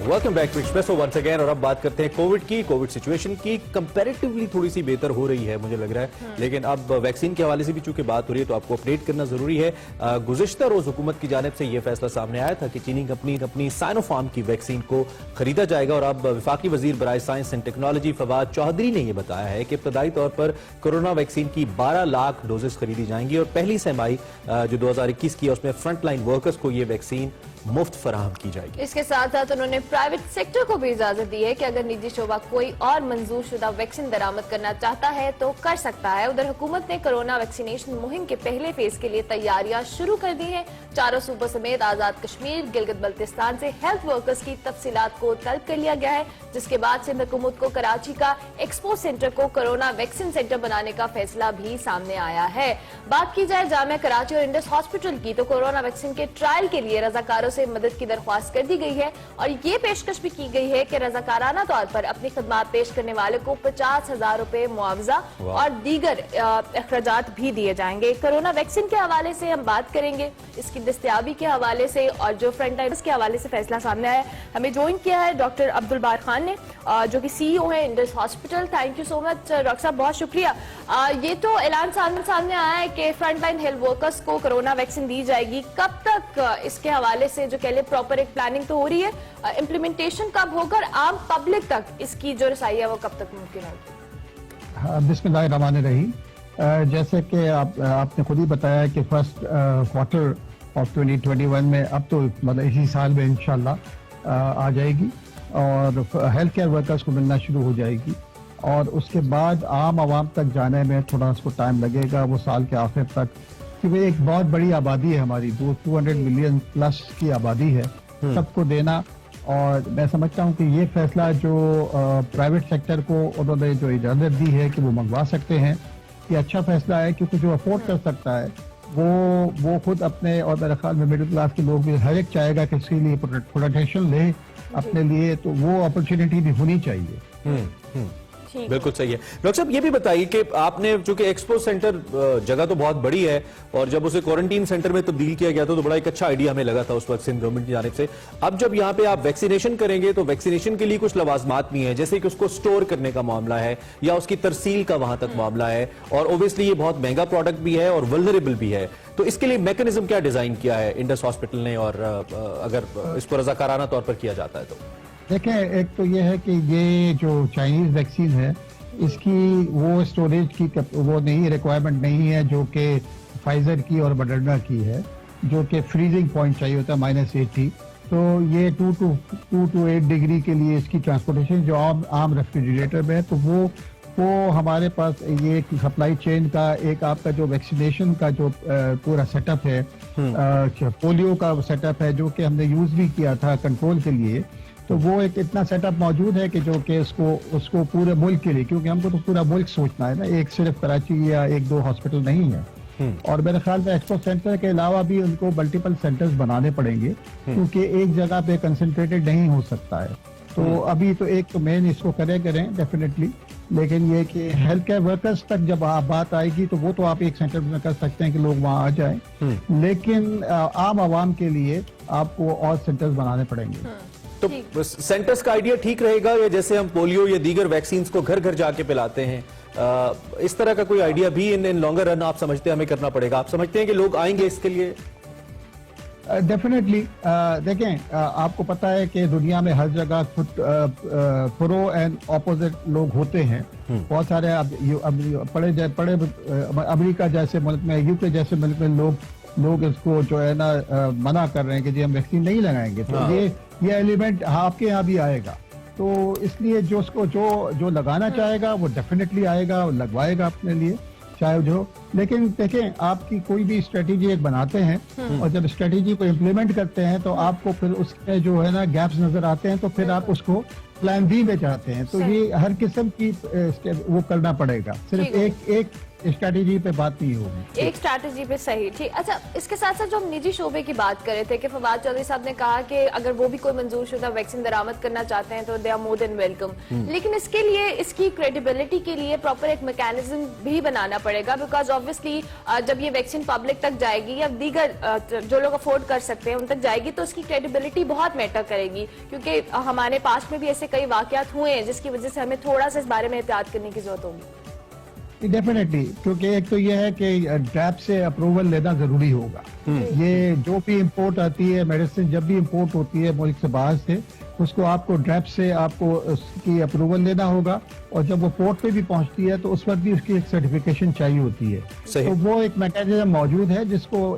Welcome back to Expresso once again. और अब बात करते हैं कोविड की। कोविड सिचुएशन की कंपैरेटिवली थोड़ी सी बेहतर हो रही है मुझे लग रहा है, लेकिन अब वैक्सीन के हवाले से भी चूंकि बात हो रही है तो आपको अपडेट करना जरूरी है। गुज़िश्ता रोज हुकूमत की जानिब से यह फैसला सामने आया था कि चीनी कंपनी अपनी साइनोफार्म की वैक्सीन को खरीदा जाएगा। और अब वफाकी वजीर बराए science and technology Fawad Chaudhry ने यह बताया है कि इब्तदाई तौर पर कोरोना वैक्सीन की 12 लाख डोजेस खरीदी जाएंगी और पहली सेमाई जो 2021 की है उसमें फ्रंट लाइन वर्कर्स को यह वैक्सीन मुफ्त फराहम की जाएगी। इसके साथ साथ उन्होंने प्राइवेट सेक्टर को भी इजाजत दी है कि अगर निजी शोबा कोई और मंजूर शुदा वैक्सीन दरामद करना चाहता है तो कर सकता है। उधर हुकूमत ने कोरोना वैक्सीनेशन मुहिम के पहले फेज के लिए तैयारियां शुरू कर दी हैं। चारों सूबों समेत आजाद कश्मीर, गिलगित बल्तिस्तान से हेल्थ वर्कर्स की तफसीलात को तलब कर लिया गया है, जिसके बाद सिंध हुकूमत को कराची का एक्सपो सेंटर को कोरोना वैक्सीन सेंटर बनाने का फैसला भी सामने आया है। बात की जाए जामिया कराची और इंडस हॉस्पिटल की तो कोरोना वैक्सीन के ट्रायल के लिए रजाकारों से मदद की दरख्वास्त कर दी गई है और ये पेशकश भी की गई है कि रजाकाराना तौर पर अपनी खदमात पेश करने वाले को 50,000 रुपए मुआवजा और दीगर अखराजात भी दिए जाएंगे। कोरोना वैक्सीन के हवाले से हम बात करेंगे, इसकी दस्तयाबी के हवाले से और जो फ्रंट लाइनर्स के हवाले से फैसला सामने आया। हमें ज्वाइन किया है डॉक्टर अब्दुल बार खान ने जो कि CEO है Indus hospital. Thank you so much doctor साहब, बहुत शुक्रिया। ये तो ऐलान सामने आया है कि फ्रंट लाइन हेल्थ वर्कर्स को कोरोना वैक्सीन दी जाएगी। कब तक इसके हवाले से जो कह ले प्रॉपर एक प्लानिंग तो हो रही है, इम्प्लीमेंटेशन कब होगा और आम पब्लिक तक इसकी जो रसाई है वो कब तक मुमकिन होगी? बिस्मिल्लाहिर्रहमानिर्रहीम। जैसे कि आपने खुद ही बताया कि फर्स्ट क्वार्टर ऑफ 2021 में अब तो मतलब इसी साल में इंशाल्लाह आ जाएगी और हेल्थ केयर वर्कर्स को मिलना शुरू हो जाएगी और उसके बाद आम आवाम तक जाने में थोड़ा उसको टाइम लगेगा, वो साल के आखिर तक, क्योंकि एक बहुत बड़ी आबादी है हमारी, 200 मिलियन प्लस की आबादी है, सबको देना। और मैं समझता हूँ कि ये फैसला जो प्राइवेट सेक्टर को उन्होंने जो इजाजत दी है कि वो मंगवा सकते हैं, ये अच्छा फैसला है, क्योंकि जो अफोर्ड कर सकता है वो खुद अपने, और मेरे ख्याल में मिडिल क्लास के लोग भी हर एक चाहेगा कि इसके लिए प्रोटेक्शन ले अपने लिए, तो वो अपॉर्चुनिटी भी होनी चाहिए। बिल्कुल सही है। डॉक्टर साहब ये भी बताइए कि आपने चूंकि एक्सपो सेंटर जगह तो बहुत बड़ी है और जब उसे क्वारंटीन सेंटर में तब्दील किया गया था तो बड़ा एक अच्छा आइडिया हमें लगा था उस वक्त सिंध गवर्नमेंट की जानिब से। अब जब यहाँ पे आप वैक्सीनेशन करेंगे तो वैक्सीनेशन के लिए कुछ लवाजमात भी हैं, जैसे कि उसको स्टोर करने का मामला है या उसकी तरसील का वहां तक मामला है, और ओब्वियसली ये बहुत महंगा प्रोडक्ट भी है और वल्नरेबल भी है। तो इसके लिए मैकेनिज्म क्या डिजाइन किया है इंडस हॉस्पिटल ने, और अगर इसको रजाकाराना तौर पर किया जाता है तो? देखें, एक तो ये है कि ये जो चाइनीज वैक्सीन है इसकी वो स्टोरेज की वो नहीं, रिक्वायरमेंट नहीं है जो कि फाइजर की और मॉडर्ना की है, जो कि फ्रीजिंग पॉइंट चाहिए होता है -80। तो ये 2 to 8 डिग्री के लिए इसकी ट्रांसपोर्टेशन जो आम रेफ्रिजरेटर में है, तो वो हमारे पास ये सप्लाई चेन का एक आपका जो वैक्सीनेशन का जो पूरा सेटअप है, पोलियो का सेटअप है जो कि हमने यूज भी किया था कंट्रोल के लिए, तो वो एक इतना सेटअप मौजूद है कि जो कि उसको पूरे मुल्क के लिए, क्योंकि हमको तो पूरा मुल्क सोचना है ना, एक सिर्फ कराची या 1-2 हॉस्पिटल नहीं है। और मेरे ख्याल में एक्सपो सेंटर के अलावा भी उनको मल्टीपल सेंटर्स बनाने पड़ेंगे, क्योंकि एक जगह पे कंसंट्रेटेड नहीं हो सकता है। तो अभी तो एक तो मेन इसको करें डेफिनेटली, लेकिन ये कि हेल्थ केयर वर्कर्स तक जब बात आएगी तो वो तो आप एक सेंटर में कर सकते हैं कि लोग वहाँ आ जाएं, लेकिन आम आवाम के लिए आपको और सेंटर्स बनाने पड़ेंगे। तो सेंटर्स का आइडिया ठीक रहेगा, या जैसे हम पोलियो या दीगर वैक्सीन को घर घर जाके पिलाते हैं, इस तरह का कोई आइडिया भी इन लॉन्गर रन आप समझते हैं हमें करना पड़ेगा? आप समझते हैं कि लोग आएंगे इसके लिए? डेफिनेटली। देखें, आपको पता है कि दुनिया में हर जगह प्रो एंड ऑपोजिट लोग होते हैं। बहुत सारे बड़े अमेरिका जैसे मुल्क में, यूके जैसे मुल्क में लोग इसको जो है ना मना कर रहे हैं कि जी हम वैक्सीन नहीं लगाएंगे। तो ये एलिमेंट आपके यहाँ भी आएगा, तो इसलिए जो उसको जो लगाना चाहेगा वो डेफिनेटली आएगा, लगवाएगा अपने लिए चाहे जो। लेकिन देखें, आपकी कोई भी स्ट्रेटेजी एक बनाते हैं और जब स्ट्रेटेजी को इम्प्लीमेंट करते हैं तो आपको फिर उसके जो है ना गैप्स नजर आते हैं, तो फिर आप उसको प्लान बी में जाते हैं। तो ये हर किस्म की वो करना पड़ेगा। सिर्फ स्ट्रैटेजी पे बात नहीं होगी। एक स्ट्रैटेजी पे सही, ठीक। अच्छा, इसके साथ साथ जो हम निजी शोबे की बात कर रहे थे कि फवाद चौधरी साहब ने कहा कि अगर वो भी कोई मंजूरशुदा वैक्सीन दरामद करना चाहते हैं तो they are more than welcome, लेकिन इसके लिए इसकी क्रेडिबिलिटी के लिए प्रॉपर एक मैकेनिज्म भी बनाना पड़ेगा, बिकॉज ऑब्वियसली जब ये वैक्सीन पब्लिक तक जाएगी या दीगर जो लोग अफोर्ड कर सकते हैं उन तक जाएगी तो उसकी क्रेडिबिलिटी बहुत मैटर करेगी, क्योंकि हमारे पास में भी ऐसे कई वाकयात हुए हैं जिसकी वजह से हमें थोड़ा सा इस बारे में एहतियात करने की जरूरत होगी। डेफिनेटली, क्योंकि एक तो यह है कि ड्रैप से अप्रूवल लेना जरूरी होगा। ये जो भी इंपोर्ट आती है मेडिसिन, जब भी इंपोर्ट होती है मुल्क से बाहर से, उसको आपको ड्रैप से आपको उसकी अप्रूवल लेना होगा, और जब वो पोर्ट पे भी पहुंचती है तो उस वक्त भी उसकी एक सर्टिफिकेशन चाहिए होती है। सही। तो वो एक मैकेनिज्म मौजूद है जिसको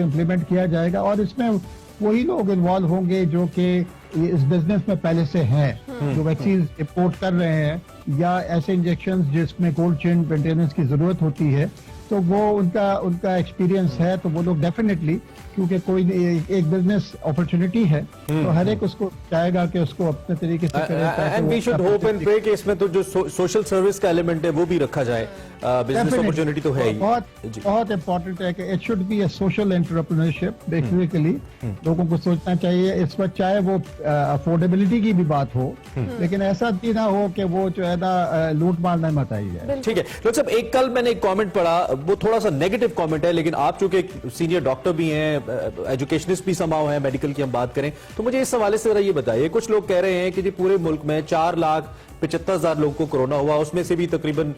इम्प्लीमेंट किया जाएगा, और इसमें वही लोग इन्वॉल्व होंगे जो कि इस बिजनेस में पहले से हैं, जो वैक्सीन इंपोर्ट कर रहे हैं या ऐसे इंजेक्शन जिसमें कोल्ड चेन मेंटेनेंस की जरूरत होती है, तो वो उनका एक्सपीरियंस है, तो वो लोग डेफिनेटली, क्योंकि कोई एक बिजनेस अपॉर्चुनिटी है तो हर एक उसको चाहेगा कि उसको अपने तरीके से करे। And we should hope and pray कि इसमें तो जो सोशल सर्विस का एलिमेंट है वो भी रखा जाए। बिजनेस अपॉर्चुनिटी तो है ही। बहुत इंपॉर्टेंट है कि it should be a social entrepreneurship. Basically लोगों को सोचना चाहिए इस वक्त, चाहे वो अफोर्डेबिलिटी की भी बात हो, लेकिन ऐसा भी ना हो कि वो जो है ना लूट मार न मचाई जाए। ठीक है डॉक्टर साहब, एक कल मैंने एक कमेंट पढ़ा, वो थोड़ा सा नेगेटिव कमेंट है, लेकिन आप चूंकि सीनियर डॉक्टर भी हैं, एजुकेशनिस्ट भी समाव हैं, मेडिकल की हम बात करें, तो मुझे इस हवाले से जरा ये बताइए। कुछ लोग कह रहे हैं कि जी पूरे मुल्क में 4,75,000 लोगों को कोरोना हुआ, उसमें से भी तकरीबन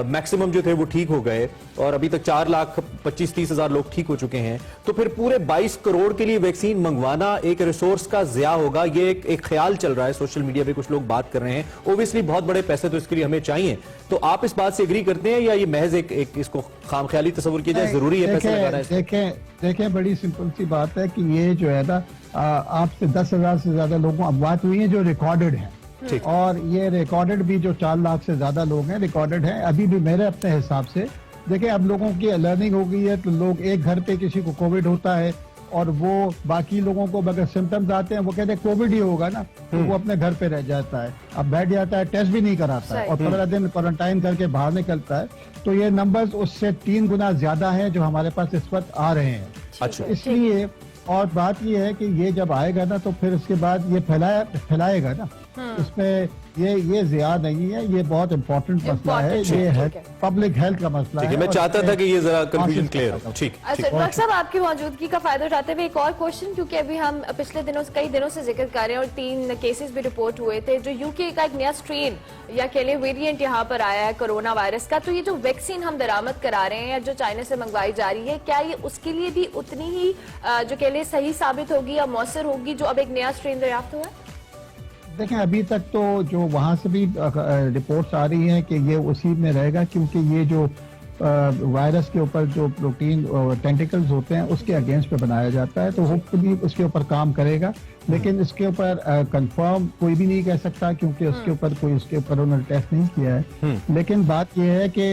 मैक्सिमम जो थे वो ठीक हो गए, और अभी तक 4,25,30,000 लोग ठीक हो चुके हैं। तो फिर पूरे 22 करोड़ के लिए वैक्सीन मंगवाना एक रिसोर्स का ज़िया होगा, ये एक ख्याल चल रहा है, सोशल मीडिया पे कुछ लोग बात कर रहे हैं। ओब्वियसली बहुत बड़े पैसे तो इसके लिए हमें चाहिए, तो आप इस बात से एग्री करते हैं या ये महज एक इसको खामख्याली तस्वुर किया जाए, जरूरी है पैसे लगाना है? देखें, बड़ी सिंपल सी बात है कि ये जो है ना, आपसे 10,000 से ज्यादा लोगों अफवात हुई है जो रिकॉर्डेड है, और ये रिकॉर्डेड भी जो 4 लाख से ज्यादा लोग हैं रिकॉर्डेड हैं। अभी भी मेरे अपने हिसाब से देखिए, अब लोगों की लर्निंग हो गई है, तो लोग एक घर पे किसी को कोविड होता है और वो बाकी लोगों को अगर सिम्टम्स आते हैं वो कहते हैं कोविड ही होगा ना, तो वो अपने घर पे रह जाता है, अब बैठ जाता है, टेस्ट भी नहीं कराता है और 15 दिन क्वारंटाइन करके बाहर निकलता है। तो ये नंबर्स उससे 3 गुना ज्यादा हैं जो हमारे पास इस वक्त आ रहे हैं। अच्छा, इसलिए और बात ये है कि ये जब आएगा ना तो फिर उसके बाद ये फैलाएगा ना, इसमें ये ज़िया नहीं है, ये बहुत इंपॉर्टेंट मसला है, ये पब्लिक हेल्थ का मसला है। मैं चाहता था कि ये जरा कंफ्यूजन क्लियर हो। ठीक। अच्छा डॉक्टर साहब, आपकी मौजूदगी का फायदा उठाते हुए एक और क्वेश्चन, क्योंकि अभी हम पिछले कई दिनों से जिक्र कर रहे हैं और 3 केसेस भी रिपोर्ट हुए थे, जो यूके का एक नया स्ट्रेन या कह लें वेरिएंट यहाँ पर आया है कोरोना वायरस का, तो ये जो वैक्सीन हम दरामद करा रहे हैं या जो चाइना से मंगवाई जा रही है, क्या ये उसके लिए भी उतनी ही जो कह लें सही साबित होगी या मौसर होगी जो अब एक नया स्ट्रेन दरियाफ्त हुआ है? देखें, अभी तक तो जो वहां से भी रिपोर्ट्स आ रही हैं कि ये उसी में रहेगा, क्योंकि ये जो वायरस के ऊपर जो प्रोटीन टेंटिकल्स होते हैं उसके अगेंस्ट पे बनाया जाता है, तो होपफुली उसके ऊपर काम करेगा, लेकिन इसके ऊपर कंफर्म कोई भी नहीं कह सकता, क्योंकि उसके ऊपर कोई उसके ऊपर उन्होंने टेस्ट नहीं किया है। लेकिन बात यह है कि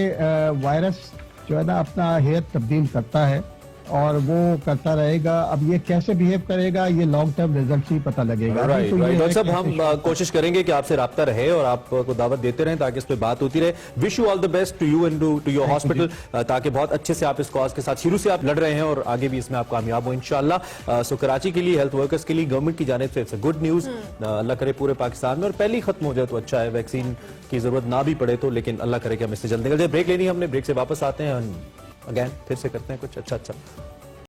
वायरस जो है ना अपना हेयर तब्दील करता है और वो करता रहेगा। अब ये कैसे बिहेव करेगा, ये लॉन्ग टर्म रिजल्ट ही पता लगेगा। राइट, डॉक्टर साहब, हम कोशिश करेंगे कि आपसे राब्ता रहे और आपको दावत देते रहें ताकि इस पे बात होती रहे। Wish you all the best to you and to your hospital, ताकि बहुत अच्छे से आप इस कॉज के साथ शुरू से आप लड़ रहे हैं और आगे भी इसमें आप कामयाब हो इंशाल्लाह। सो कराची के लिए, हेल्थ वर्कर्स के लिए गवर्नमेंट की जानिब से इट्स अ गुड न्यूज। अल्लाह करे पूरे पाकिस्तान में और पहले खत्म हो जाए तो अच्छा है, वैक्सीन की जरूरत ना भी पड़े तो, लेकिन अल्लाह करे कि हम इससे जल्द निकल जाए। ब्रेक लेनी है हमने, ब्रेक से वापस आते हैं, अगेन फिर से करते हैं कुछ अच्छा।